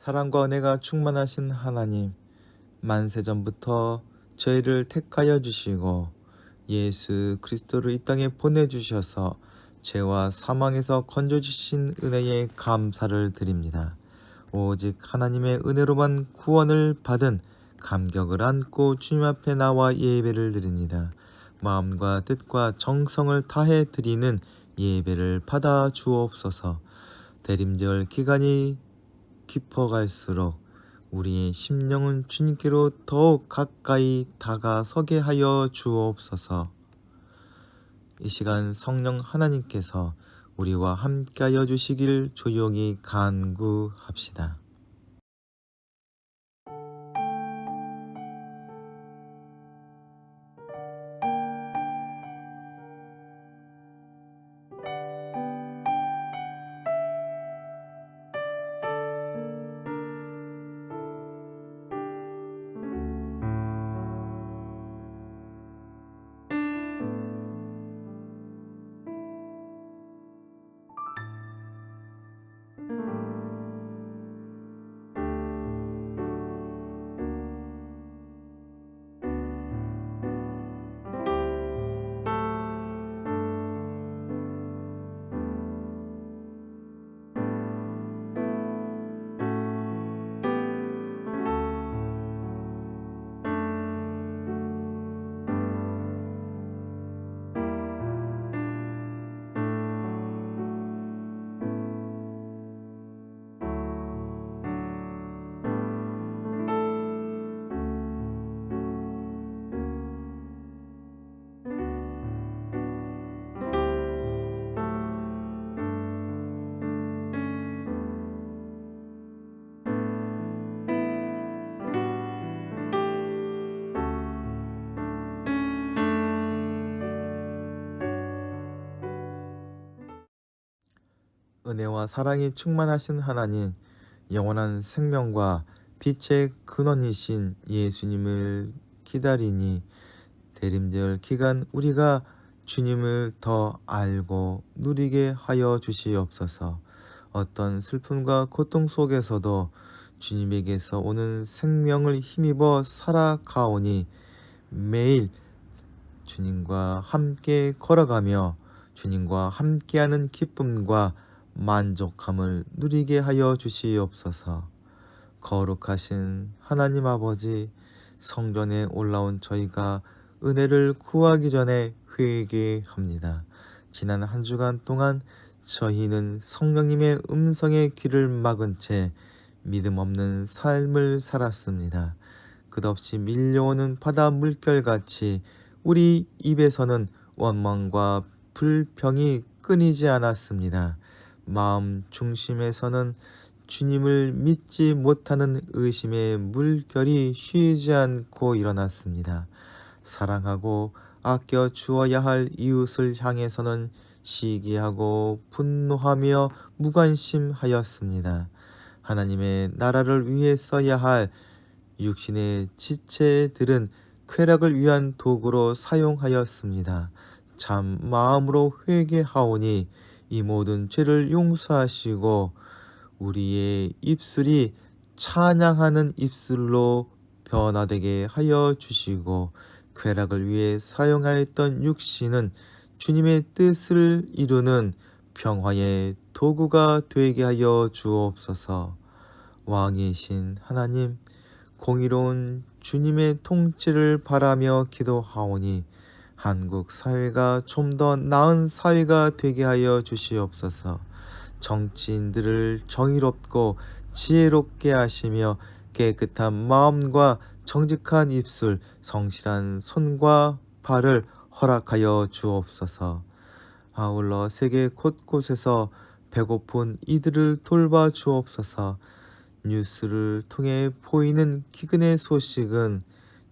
사랑과 은혜가 충만하신 하나님, 만세전부터 저희를 택하여 주시고 예수 그리스도를 이 땅에 보내주셔서 죄와 사망에서 건져주신 은혜에 감사를 드립니다. 오직 하나님의 은혜로만 구원을 받은 감격을 안고 주님 앞에 나와 예배를 드립니다. 마음과 뜻과 정성을 다해 드리는 예배를 받아 주옵소서. 대림절 기간이 깊어갈수록 우리의 심령은 주님께로 더욱 가까이 다가서게 하여 주옵소서. 이 시간 성령 하나님께서 우리와 함께하여 주시길 조용히 간구합시다. 은혜와 사랑이 충만하신 하나님, 영원한 생명과 빛의 근원이신 예수님을 기다리니 대림절 기간 우리가 주님을 더 알고 누리게 하여 주시옵소서. 어떤 슬픔과 고통 속에서도 주님에게서 오는 생명을 힘입어 살아가오니 매일 주님과 함께 걸어가며 주님과 함께하는 기쁨과 만족함을 누리게 하여 주시옵소서. 거룩하신 하나님 아버지, 성전에 올라온 저희가 은혜를 구하기 전에 회개합니다. 지난 한 주간 동안 저희는 성령님의 음성의 귀를 막은 채 믿음 없는 삶을 살았습니다. 끝없이 밀려오는 바다 물결같이 우리 입에서는 원망과 불평이 끊이지 않았습니다. 마음 중심에서는 주님을 믿지 못하는 의심의 물결이 쉬지 않고 일어났습니다. 사랑하고 아껴 주어야 할 이웃을 향해서는 시기하고 분노하며 무관심하였습니다. 하나님의 나라를 위해 써야 할 육신의 지체들은 쾌락을 위한 도구로 사용하였습니다. 참 마음으로 회개하오니 이 모든 죄를 용서하시고 우리의 입술이 찬양하는 입술로 변화되게 하여 주시고 쾌락을 위해 사용하였던 육신은 주님의 뜻을 이루는 평화의 도구가 되게 하여 주옵소서. 왕이신 하나님, 공의로운 주님의 통치를 바라며 기도하오니 한국 사회가 좀 더 나은 사회가 되게 하여 주시옵소서. 정치인들을 정의롭고 지혜롭게 하시며 깨끗한 마음과 정직한 입술, 성실한 손과 발을 허락하여 주옵소서. 아울러 세계 곳곳에서 배고픈 이들을 돌봐 주옵소서. 뉴스를 통해 보이는 기근의 소식은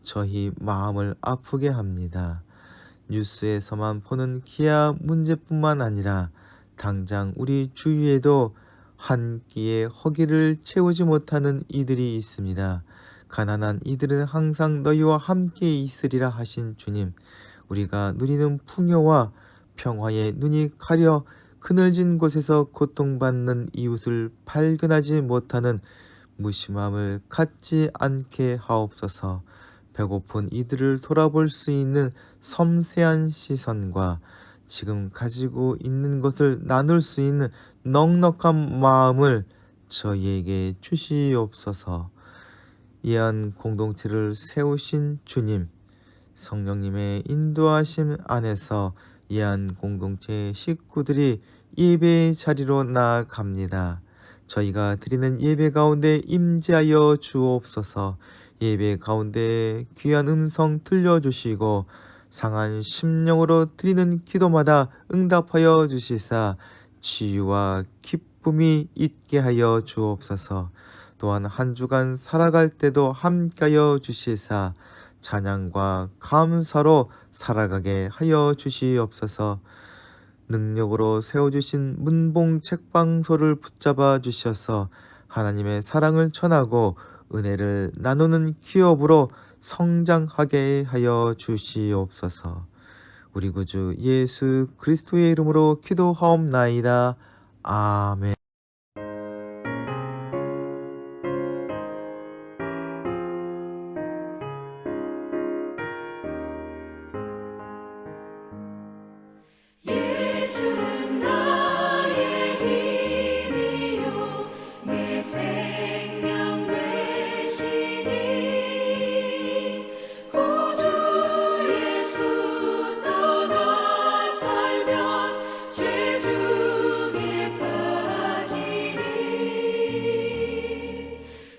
저희 마음을 아프게 합니다. 뉴스에서만 보는 기아 문제뿐만 아니라 당장 우리 주위에도 한 끼의 허기를 채우지 못하는 이들이 있습니다. 가난한 이들은 항상 너희와 함께 있으리라 하신 주님, 우리가 누리는 풍요와 평화에 눈이 가려 그늘진 곳에서 고통받는 이웃을 발견하지 못하는 무심함을 갖지 않게 하옵소서. 배고픈 이들을 돌아볼 수 있는 섬세한 시선과 지금 가지고 있는 것을 나눌 수 있는 넉넉한 마음을 저희에게 주시옵소서. 이한 공동체를 세우신 주님, 성령님의 인도하심 안에서 이한 공동체 식구들이 예배 자리로 나아갑니다. 저희가 드리는 예배 가운데 임재하여 주옵소서. 예배 가운데 귀한 음성 들려주시고 상한 심령으로 드리는 기도마다 응답하여 주시사 치유와 기쁨이 있게 하여 주옵소서. 또한 한 주간 살아갈 때도 함께하여 주시사 찬양과 감사로 살아가게 하여 주시옵소서. 능력으로 세워주신 문봉 책방소를 붙잡아 주셔서 하나님의 사랑을 전하고 은혜를 나누는 기업으로 성장하게 하여 주시옵소서. 우리 구주 예수 그리스도의 이름으로 기도하옵나이다. 아멘. 예수는 나의 힘이요 내 생명 되시니 구주 예수 떠나 살면 죄 중에 빠지니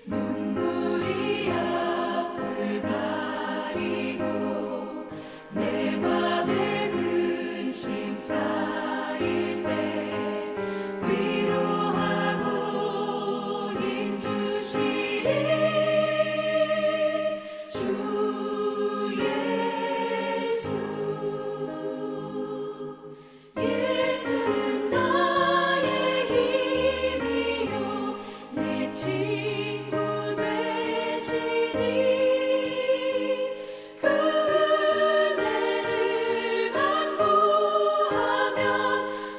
눈물이 앞을 가리고 내 맘에 근심 쌓일 때 위로하고 힘 주시리 주 예수. 예수는 나의 힘이요 내 친구 되시니 그 은혜를 간구하면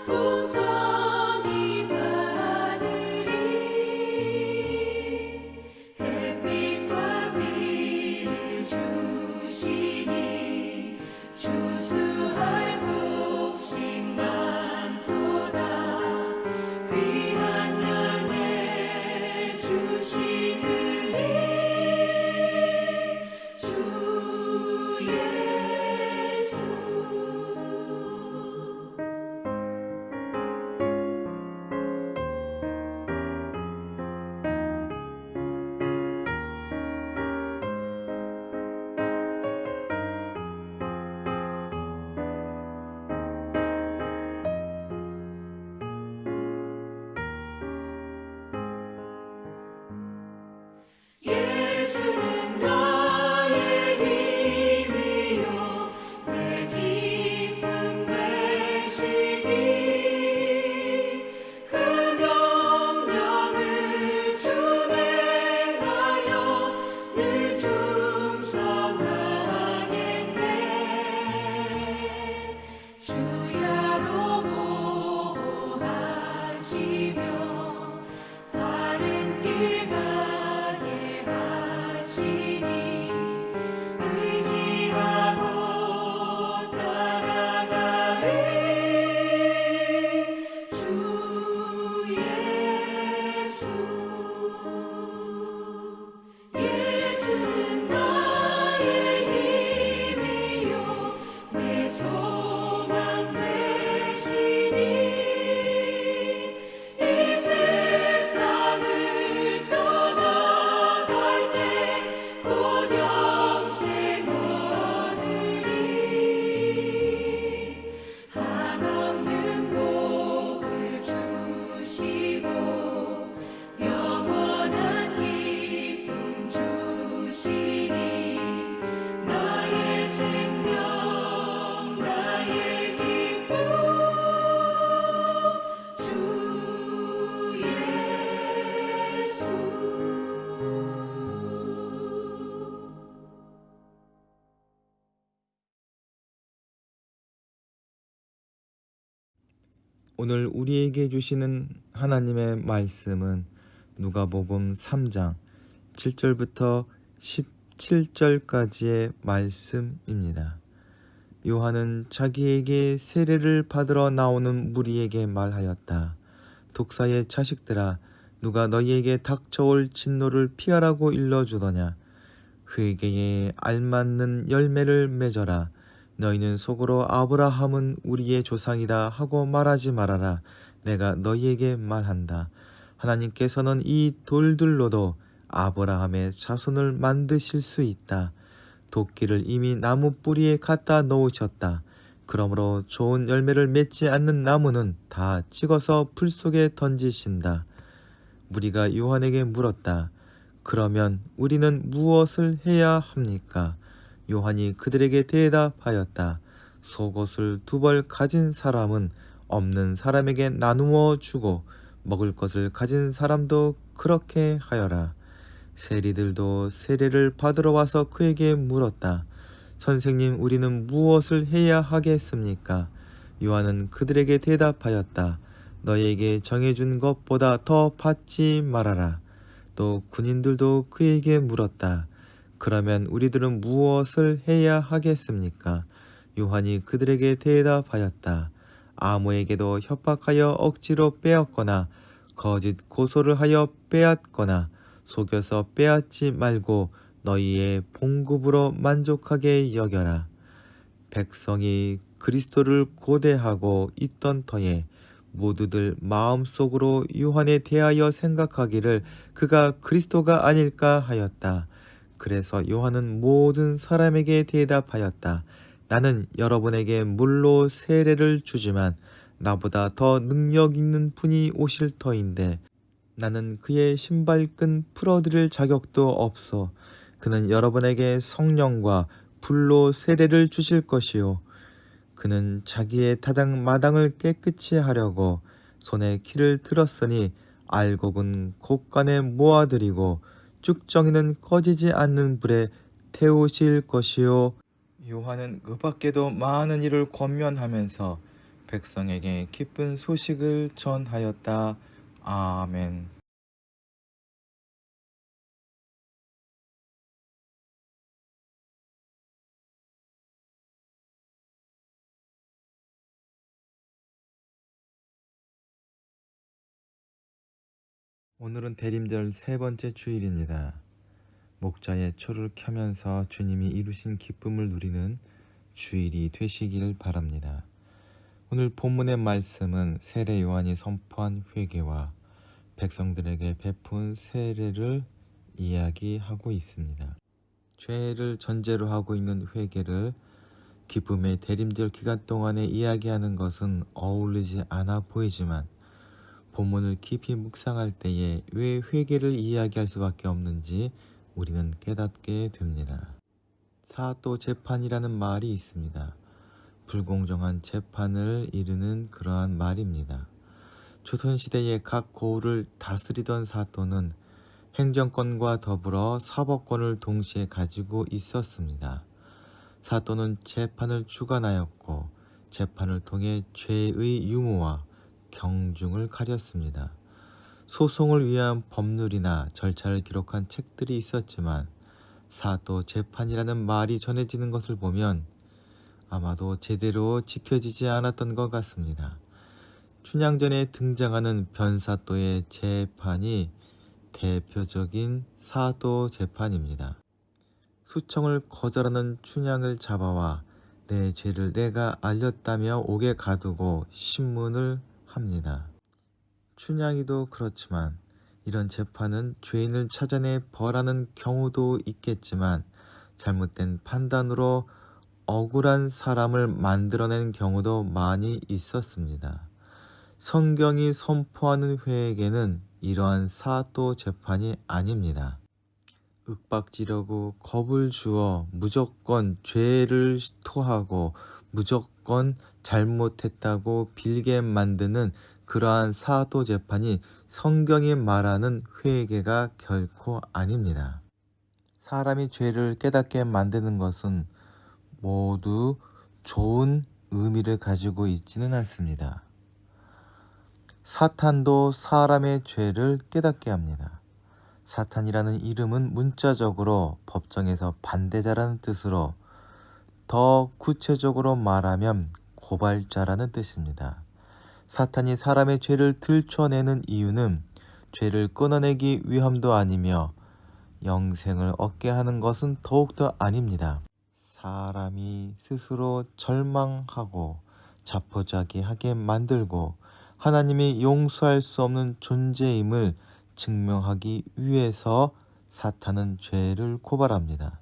풍성히 받으리 햇빛과 비를 주시니 추수할 곡식 많도다 귀한 열매 주시느니 주 예수. 예수는 나의 힘이요 내 기쁨 되시니 그 명령을 준행하여 늘 충성하겠네 주야로 보호하시며 바른 길 가게 하시니 의지하고 따라가리 주 예수. 예수는 나의 힘이요 내 소망 되시니 이 세상을 떠나갈 때 곧 영생 얻으리 한없는 복을 주시고 영원한 기쁨 주시니 나의 생명 나의 기쁨 주 예수. 오늘 우리에게 주시는 하나님의 말씀은 누가복음 3장 7절부터 17절까지의 말씀입니다. 요한은 자기에게 세례를 받으러 나오는 무리에게 말하였다. 독사의 자식들아, 누가 너희에게 닥쳐올 진노를 피하라고 일러주더냐. 회개에 알맞는 열매를 맺어라. 너희는 속으로 아브라함은 우리의 조상이다 하고 말하지 말아라. 내가 너희에게 말한다. 하나님께서는 이 돌들로도 아브라함의 자손을 만드실 수 있다. 도끼를 이미 나무 뿌리에 갖다 놓으셨다. 그러므로 좋은 열매를 맺지 않는 나무는 다 찍어서 불 속에 던지신다. 무리가 요한에게 물었다. 그러면 우리는 무엇을 해야 합니까? 요한이 그들에게 대답하였다. 속옷을 2벌 가진 사람은 없는 사람에게 나누어 주고 먹을 것을 가진 사람도 그렇게 하여라. 세리들도 세례를 받으러 와서 그에게 물었다. 선생님, 우리는 무엇을 해야 하겠습니까? 요한은 그들에게 대답하였다. 너희에게 정해준 것보다 더 받지 말아라. 또 군인들도 그에게 물었다. 그러면 우리들은 무엇을 해야 하겠습니까? 요한이 그들에게 대답하였다. 아무에게도 협박하여 억지로 빼앗거나 거짓 고소를 하여 빼앗거나 속여서 빼앗지 말고 너희의 봉급으로 만족하게 여겨라. 백성이 그리스도를 고대하고 있던 터에 모두들 마음속으로 요한에 대하여 생각하기를 그가 그리스도가 아닐까 하였다. 그래서 요한은 모든 사람에게 대답하였다. 나는 여러분에게 물로 세례를 주지만 나보다 더 능력 있는 분이 오실 터인데 나는 그의 신발끈 풀어드릴 자격도 없어. 그는 여러분에게 성령과 불로 세례를 주실 것이요. 그는 자기의 타작 마당을 깨끗이 하려고 손에 키를 들었으니 알곡은 곳간에 모아들이고 쭉정이는 꺼지지 않는 불에 태우실 것이요. 요한은 그 밖에도 많은 일을 권면하면서 백성에게 기쁜 소식을 전하였다. 아멘. 오늘은 대림절 3번째 주일입니다. 목자의 초를 켜면서 주님이 이루신 기쁨을 누리는 주일이 되시길 바랍니다. 오늘 본문의 말씀은 세례 요한이 선포한 회개와 백성들에게 베푼 세례를 이야기하고 있습니다. 죄를 전제로 하고 있는 회개를 기쁨의 대림절 기간 동안에 이야기하는 것은 어울리지 않아 보이지만 본문을 깊이 묵상할 때에 왜 회개를 이야기할 수밖에 없는지 우리는 깨닫게 됩니다. 사또 재판이라는 말이 있습니다. 불공정한 재판을 이르는 그러한 말입니다. 조선시대의 각 고을을 다스리던 사또는 행정권과 더불어 사법권을 동시에 가지고 있었습니다. 사또는 재판을 주관하였고 재판을 통해 죄의 유무와 경중을 가렸습니다. 소송을 위한 법률이나 절차를 기록한 책들이 있었지만 사또 재판이라는 말이 전해지는 것을 보면 아마도 제대로 지켜지지 않았던 것 같습니다. 춘향전에 등장하는 변사또의 재판이 대표적인 사또 재판입니다. 수청을 거절하는 춘향을 잡아와 내 죄를 내가 알렸다며 옥에 가두고 신문을 합니다. 춘향이도 그렇지만 이런 재판은 죄인을 찾아내 벌하는 경우도 있겠지만 잘못된 판단으로 억울한 사람을 만들어낸 경우도 많이 있었습니다. 성경이 선포하는 회개는 이러한 사또 재판이 아닙니다. 윽박지르고 겁을 주어 무조건 죄를 토하고 무조건 잘못했다고 빌게 만드는 그러한 사도 재판이 성경이 말하는 회개가 결코 아닙니다. 사람이 죄를 깨닫게 만드는 것은 모두 좋은 의미를 가지고 있지는 않습니다. 사탄도 사람의 죄를 깨닫게 합니다. 사탄이라는 이름은 문자적으로 법정에서 반대자라는 뜻으로, 더 구체적으로 말하면 고발자라는 뜻입니다. 사탄이 사람의 죄를 들춰내는 이유는 죄를 끊어내기 위함도 아니며 영생을 얻게 하는 것은 더욱더 아닙니다. 사람이 스스로 절망하고 자포자기하게 만들고 하나님이 용서할 수 없는 존재임을 증명하기 위해서 사탄은 죄를 고발합니다.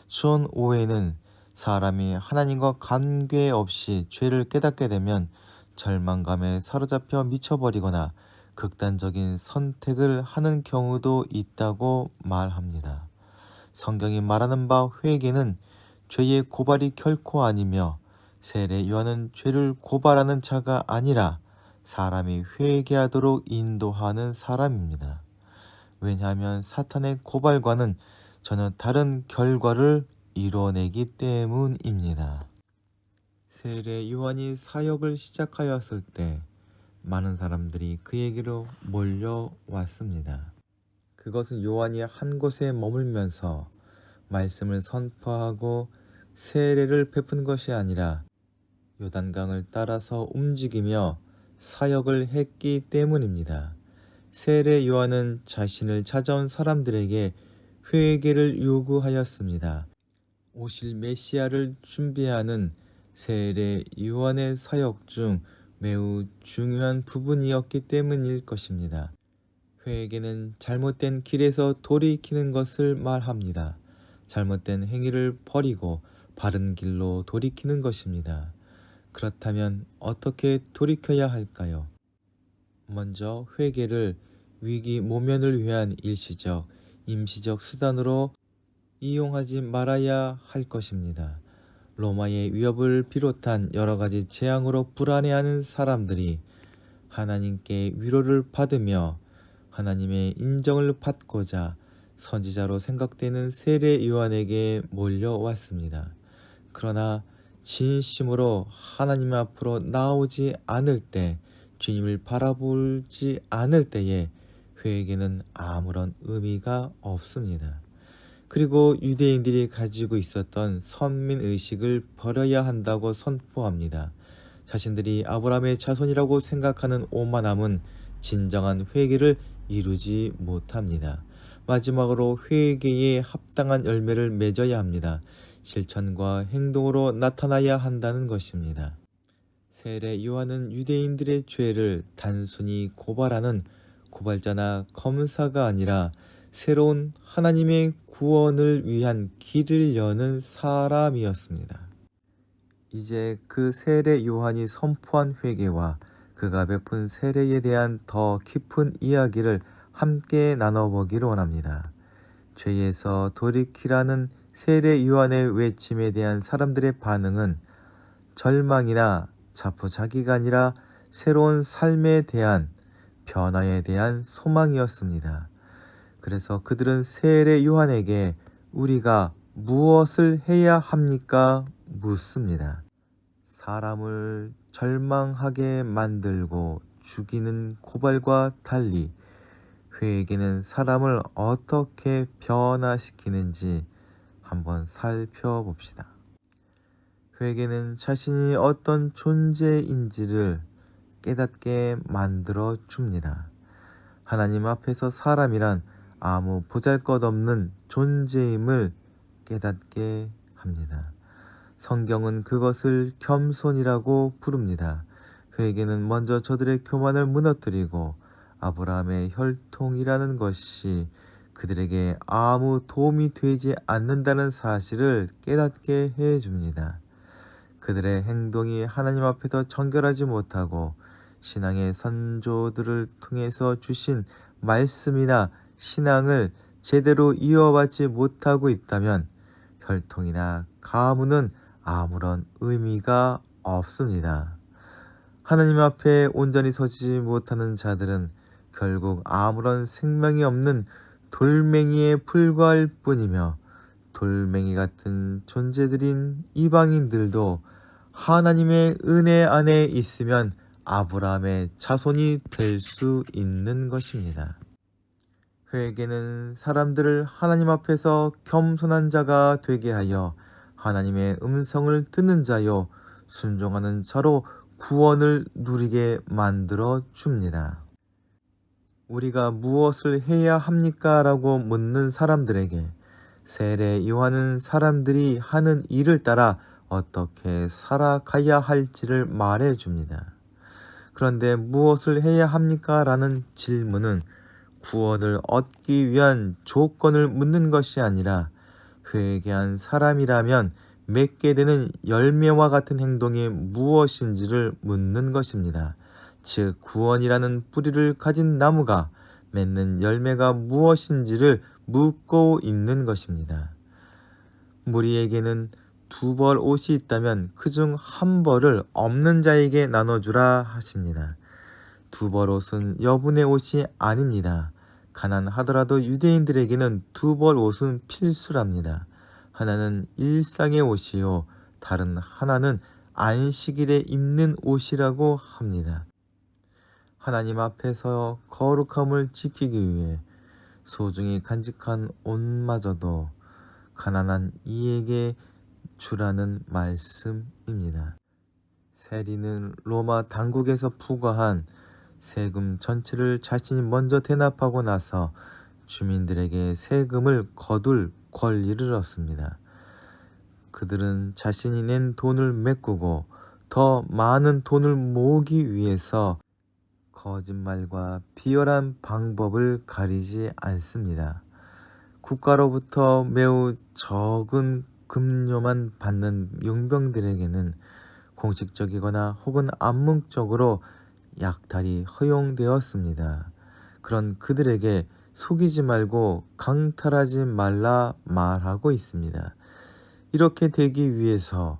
존 오웬은 사람이 하나님과 관계없이 죄를 깨닫게 되면 절망감에 사로잡혀 미쳐버리거나 극단적인 선택을 하는 경우도 있다고 말합니다. 성경이 말하는 바 회개는 죄의 고발이 결코 아니며, 세례 요한은 죄를 고발하는 자가 아니라 사람이 회개하도록 인도하는 사람입니다. 왜냐하면 사탄의 고발과는 전혀 다른 결과를 이뤄내기 때문입니다. 세례 요한이 사역을 시작하였을 때 많은 사람들이 그에게로 몰려왔습니다. 그것은 요한이 한 곳에 머물면서 말씀을 선포하고 세례를 베푼 것이 아니라 요단강을 따라서 움직이며 사역을 했기 때문입니다. 세례 요한은 자신을 찾아온 사람들에게 회개를 요구하였습니다. 오실 메시아를 준비하는 세례 요한의 사역 중 매우 중요한 부분이었기 때문일 것입니다. 회개는 잘못된 길에서 돌이키는 것을 말합니다. 잘못된 행위를 버리고 바른 길로 돌이키는 것입니다. 그렇다면 어떻게 돌이켜야 할까요? 먼저 회개를 위기 모면을 위한 일시적, 임시적 수단으로 이용하지 말아야 할 것입니다. 로마의 위협을 비롯한 여러 가지 재앙으로 불안해하는 사람들이 하나님께 위로를 받으며 하나님의 인정을 받고자 선지자로 생각되는 세례 요한에게 몰려왔습니다. 그러나 진심으로 하나님 앞으로 나오지 않을 때, 주님을 바라보지 않을 때에 회개는 아무런 의미가 없습니다. 그리고 유대인들이 가지고 있었던 선민의식을 버려야 한다고 선포합니다. 자신들이 아브라함의 자손이라고 생각하는 오만함은 진정한 회개를 이루지 못합니다. 마지막으로 회개에 합당한 열매를 맺어야 합니다. 실천과 행동으로 나타나야 한다는 것입니다. 세례 요한은 유대인들의 죄를 단순히 고발하는 고발자나 검사가 아니라 새로운 하나님의 구원을 위한 길을 여는 사람이었습니다. 이제 그 세례 요한이 선포한 회개와 그가 베푼 세례에 대한 더 깊은 이야기를 함께 나눠보기를 원합니다. 죄에서 돌이키라는 세례 요한의 외침에 대한 사람들의 반응은 절망이나 자포자기가 아니라 새로운 삶에 대한 변화에 대한 소망이었습니다. 그래서 그들은 세례 요한에게 우리가 무엇을 해야 합니까? 묻습니다. 사람을 절망하게 만들고 죽이는 고발과 달리 회개는 사람을 어떻게 변화시키는지 한번 살펴봅시다. 회개는 자신이 어떤 존재인지를 깨닫게 만들어 줍니다. 하나님 앞에서 사람이란 아무 보잘것없는 존재임을 깨닫게 합니다. 성경은 그것을 겸손이라고 부릅니다. 회개는 먼저 저들의 교만을 무너뜨리고 아브라함의 혈통이라는 것이 그들에게 아무 도움이 되지 않는다는 사실을 깨닫게 해줍니다. 그들의 행동이 하나님 앞에서 정결하지 못하고 신앙의 선조들을 통해서 주신 말씀이나 신앙을 제대로 이어받지 못하고 있다면 혈통이나 가문은 아무런 의미가 없습니다. 하나님 앞에 온전히 서지 못하는 자들은 결국 아무런 생명이 없는 돌멩이에 불과할 뿐이며, 돌멩이 같은 존재들인 이방인들도 하나님의 은혜 안에 있으면 아브라함의 자손이 될 수 있는 것입니다. 회개는 사람들을 하나님 앞에서 겸손한 자가 되게 하여 하나님의 음성을 듣는 자요 순종하는 자로 구원을 누리게 만들어 줍니다. 우리가 무엇을 해야 합니까? 라고 묻는 사람들에게 세례 요한은 사람들이 하는 일을 따라 어떻게 살아가야 할지를 말해 줍니다. 그런데 무엇을 해야 합니까? 라는 질문은 구원을 얻기 위한 조건을 묻는 것이 아니라 회개한 사람이라면 맺게 되는 열매와 같은 행동이 무엇인지를 묻는 것입니다. 즉 구원이라는 뿌리를 가진 나무가 맺는 열매가 무엇인지를 묻고 있는 것입니다. 무리에게는 2벌 옷이 있다면 그중 1벌을 없는 자에게 나눠주라 하십니다. 2벌 옷은 여분의 옷이 아닙니다. 가난하더라도 유대인들에게는 2벌 옷은 필수랍니다. 하나는 일상의 옷이요 다른 하나는 안식일에 입는 옷이라고 합니다. 하나님 앞에서 거룩함을 지키기 위해 소중히 간직한 옷마저도 가난한 이에게 주라는 말씀입니다. 세리는 로마 당국에서 부과한 세금 전체를 자신이 먼저 대납하고 나서 주민들에게 세금을 거둘 권리를 얻습니다. 그들은 자신이 낸 돈을 메꾸고 더 많은 돈을 모으기 위해서 거짓말과 비열한 방법을 가리지 않습니다. 국가로부터 매우 적은 급료만 받는 용병들에게는 공식적이거나 혹은 암묵적으로 약탈이 허용되었습니다. 그런 그들에게 속이지 말고 강탈하지 말라 말하고 있습니다. 이렇게 되기 위해서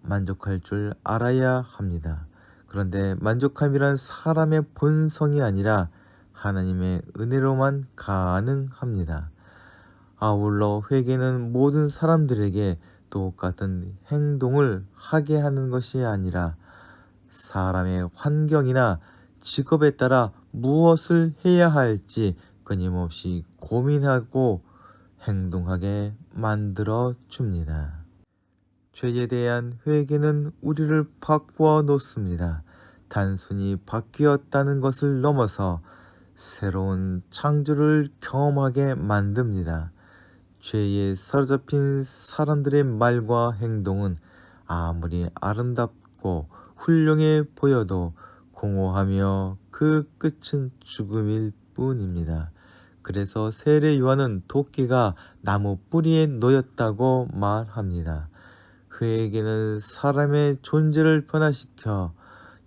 만족할 줄 알아야 합니다. 그런데 만족함이란 사람의 본성이 아니라 하나님의 은혜로만 가능합니다. 아울러 회개는 모든 사람들에게 똑같은 행동을 하게 하는 것이 아니라 사람의 환경이나 직업에 따라 무엇을 해야 할지 끊임없이 고민하고 행동하게 만들어 줍니다. 죄에 대한 회개는 우리를 바꾸어 놓습니다. 단순히 바뀌었다는 것을 넘어서 새로운 창조를 경험하게 만듭니다. 죄에 사로잡힌 사람들의 말과 행동은 아무리 아름답고 훌륭해 보여도 공허하며 그 끝은 죽음일 뿐입니다. 그래서 세례 요한은 도끼가 나무 뿌리에 놓였다고 말합니다. 회개는 사람의 존재를 변화시켜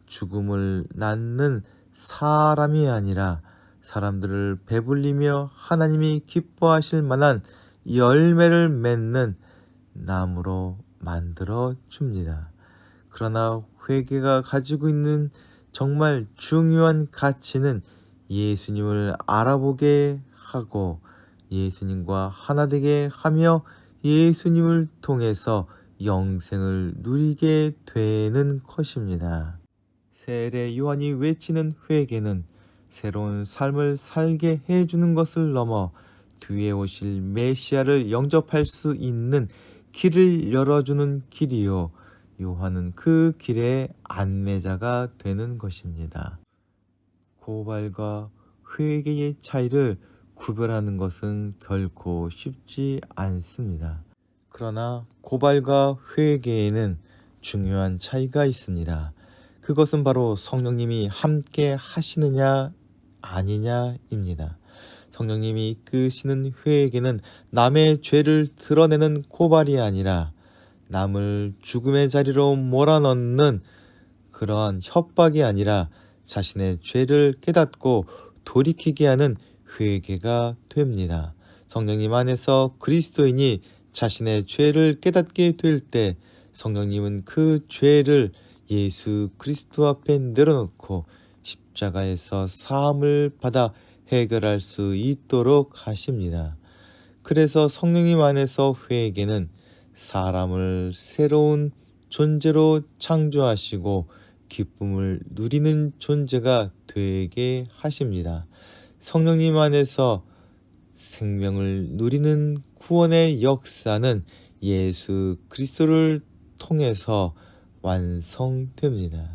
죽음을 낳는 사람이 아니라 사람들을 배불리며 하나님이 기뻐하실 만한 열매를 맺는 나무로 만들어 줍니다. 그러나 회개가 가지고 있는 정말 중요한 가치는 예수님을 알아보게 하고 예수님과 하나 되게 하며 예수님을 통해서 영생을 누리게 되는 것입니다. 세례 요한이 외치는 회개는 새로운 삶을 살게 해주는 것을 넘어 뒤에 오실 메시아를 영접할 수 있는 길을 열어주는 길이요 요한은 그 길의 안내자가 되는 것입니다. 고발과 회개의 차이를 구별하는 것은 결코 쉽지 않습니다. 그러나 고발과 회개에는 중요한 차이가 있습니다. 그것은 바로 성령님이 함께 하시느냐 아니냐입니다. 성령님이 이끄시는 회개는 남의 죄를 드러내는 고발이 아니라 남을 죽음의 자리로 몰아넣는 그러한 협박이 아니라 자신의 죄를 깨닫고 돌이키게 하는 회개가 됩니다. 성령님 안에서 그리스도인이 자신의 죄를 깨닫게 될 때 성령님은 그 죄를 예수 그리스도 앞에 내려놓고 십자가에서 사함을 받아 해결할 수 있도록 하십니다. 그래서 성령님 안에서 회개는 사람을 새로운 존재로 창조하시고 기쁨을 누리는 존재가 되게 하십니다. 성령님 안에서 생명을 누리는 구원의 역사는 예수 그리스도를 통해서 완성됩니다.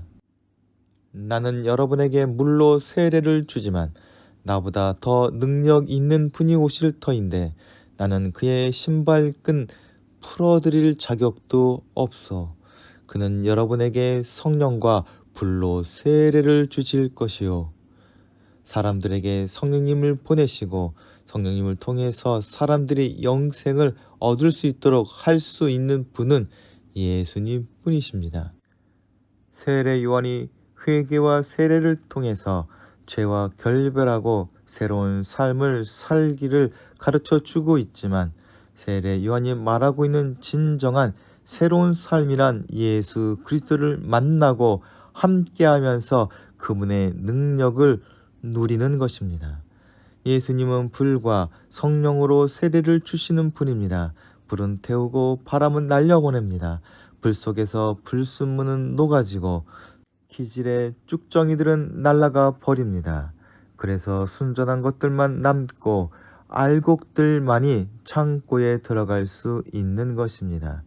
나는 여러분에게 물로 세례를 주지만 나보다 더 능력 있는 분이 오실 터인데 나는 그의 신발끈 풀어드릴 자격도 없어. 그는 여러분에게 성령과 불로 세례를 주실 것이요. 사람들에게 성령님을 보내시고 성령님을 통해서 사람들이 영생을 얻을 수 있도록 할 수 있는 분은 예수님 뿐이십니다. 세례 요한이 회개와 세례를 통해서 죄와 결별하고 새로운 삶을 살기를 가르쳐 주고 있지만 세례 요한이 말하고 있는 진정한 새로운 삶이란 예수 그리스도를 만나고 함께하면서 그분의 능력을 누리는 것입니다. 예수님은 불과 성령으로 세례를 주시는 분입니다. 불은 태우고 바람은 날려보냅니다. 불 속에서 불순물은 녹아지고 기질의 쭉정이들은 날아가 버립니다. 그래서 순전한 것들만 남고 알곡들만이 창고에 들어갈 수 있는 것입니다.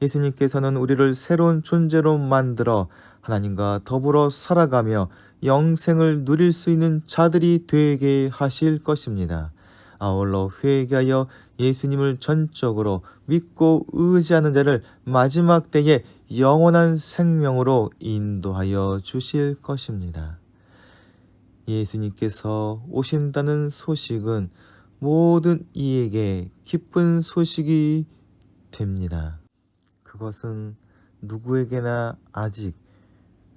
예수님께서는 우리를 새로운 존재로 만들어 하나님과 더불어 살아가며 영생을 누릴 수 있는 자들이 되게 하실 것입니다. 아울러 회개하여 예수님을 전적으로 믿고 의지하는 자를 마지막 때에 영원한 생명으로 인도하여 주실 것입니다. 예수님께서 오신다는 소식은 모든 이에게 기쁜 소식이 됩니다. 그것은 누구에게나 아직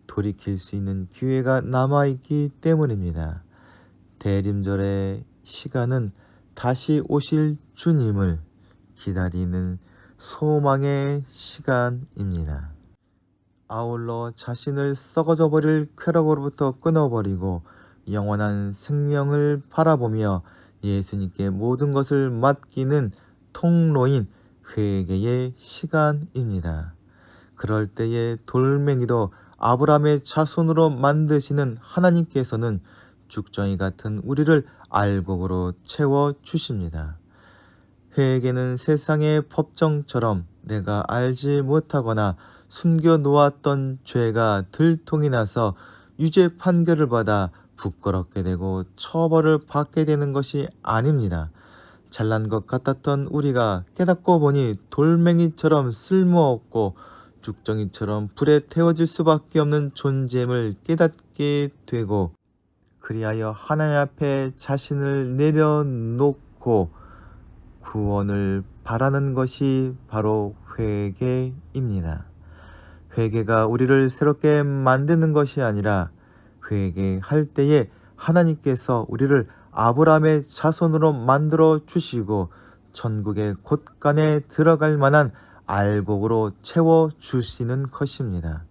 돌이킬 수 있는 기회가 남아있기 때문입니다. 대림절의 시간은 다시 오실 주님을 기다리는 소망의 시간입니다. 아울러 자신을 썩어져 버릴 쾌락으로부터 끊어버리고 영원한 생명을 바라보며 예수님께 모든 것을 맡기는 통로인 회개의 시간입니다. 그럴 때에 돌멩이도 아브라함의 자손으로 만드시는 하나님께서는 죽정이 같은 우리를 알곡으로 채워주십니다. 회개는 세상의 법정처럼 내가 알지 못하거나 숨겨놓았던 죄가 들통이 나서 유죄 판결을 받아 부끄럽게 되고 처벌을 받게 되는 것이 아닙니다. 잘난 것 같았던 우리가 깨닫고 보니 돌멩이처럼 쓸모없고 죽정이처럼 불에 태워질 수밖에 없는 존재임을 깨닫게 되고 그리하여 하나님 앞에 자신을 내려놓고 구원을 바라는 것이 바로 회개입니다. 회개가 우리를 새롭게 만드는 것이 아니라 회개할 때에 하나님께서 우리를 아브라함의 자손으로 만들어 주시고 천국의 곳간에 들어갈 만한 알곡으로 채워 주시는 것입니다.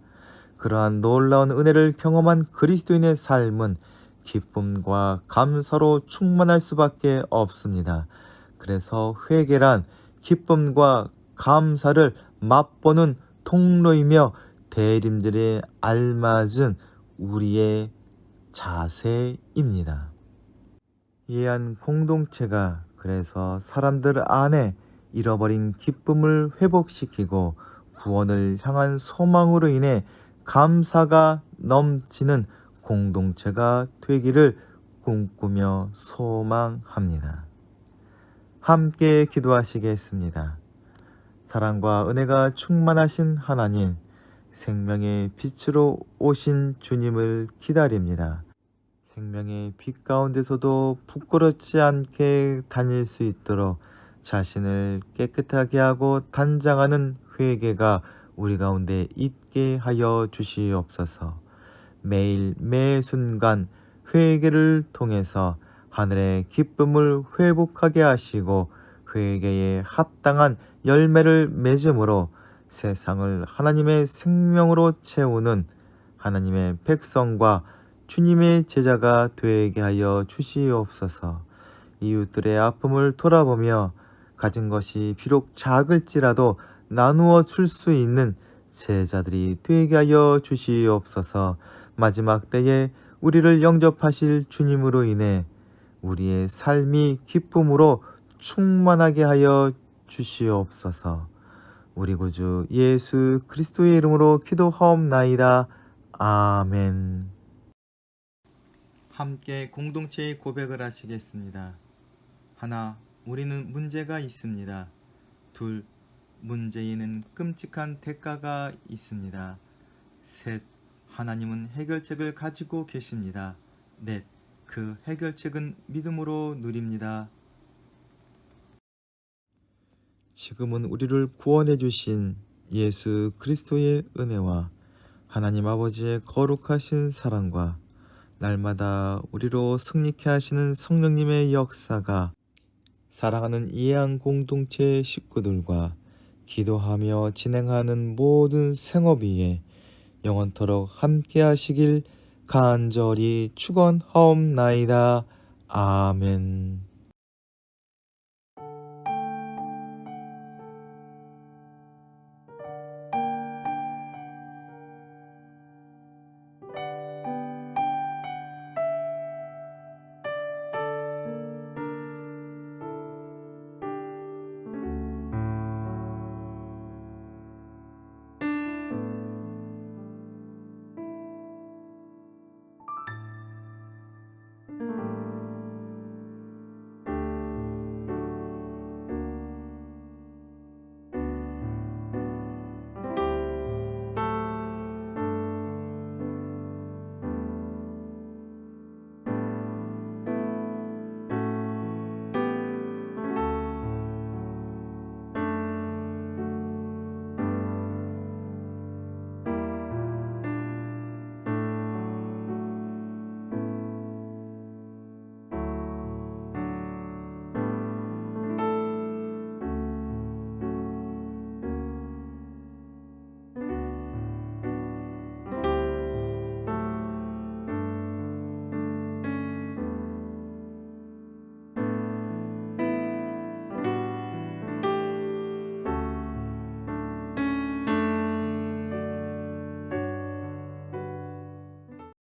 그러한 놀라운 은혜를 경험한 그리스도인의 삶은 기쁨과 감사로 충만할 수밖에 없습니다. 그래서 회개란 기쁨과 감사를 맛보는 통로이며 대림들에 알맞은 우리의 자세입니다. 이한 공동체가 그래서 사람들 안에 잃어버린 기쁨을 회복시키고 구원을 향한 소망으로 인해 감사가 넘치는 공동체가 되기를 꿈꾸며 소망합니다. 함께 기도하시겠습니다. 사랑과 은혜가 충만하신 하나님, 생명의 빛으로 오신 주님을 기다립니다. 생명의 빛 가운데서도 부끄럽지 않게 다닐 수 있도록 자신을 깨끗하게 하고 단장하는 회개가 우리 가운데 있게 하여 주시옵소서. 매일 매 순간 회개를 통해서 하늘의 기쁨을 회복하게 하시고 회개에 합당한 열매를 맺음으로 세상을 하나님의 생명으로 채우는 하나님의 백성과 주님의 제자가 되게 하여 주시옵소서. 이웃들의 아픔을 돌아보며 가진 것이 비록 작을지라도 나누어 줄 수 있는 제자들이 되게 하여 주시옵소서. 마지막 때에 우리를 영접하실 주님으로 인해 우리의 삶이 기쁨으로 충만하게 하여 주시옵소서. 우리 구주 예수 그리스도의 이름으로 기도하옵나이다. 아멘. 함께 공동체의 고백을 하시겠습니다. 하나, 우리는 문제가 있습니다. 둘, 문제에는 끔찍한 대가가 있습니다. 셋, 하나님은 해결책을 가지고 계십니다. 넷, 그 해결책은 믿음으로 누립니다. 지금은 우리를 구원해 주신 예수 그리스도의 은혜와 하나님 아버지의 거룩하신 사랑과 날마다 우리로 승리케 하시는 성령님의 역사가 사랑하는 이해한 공동체 식구들과 기도하며 진행하는 모든 생업 위에 영원토록 함께 하시길 간절히 축원하옵나이다. 아멘.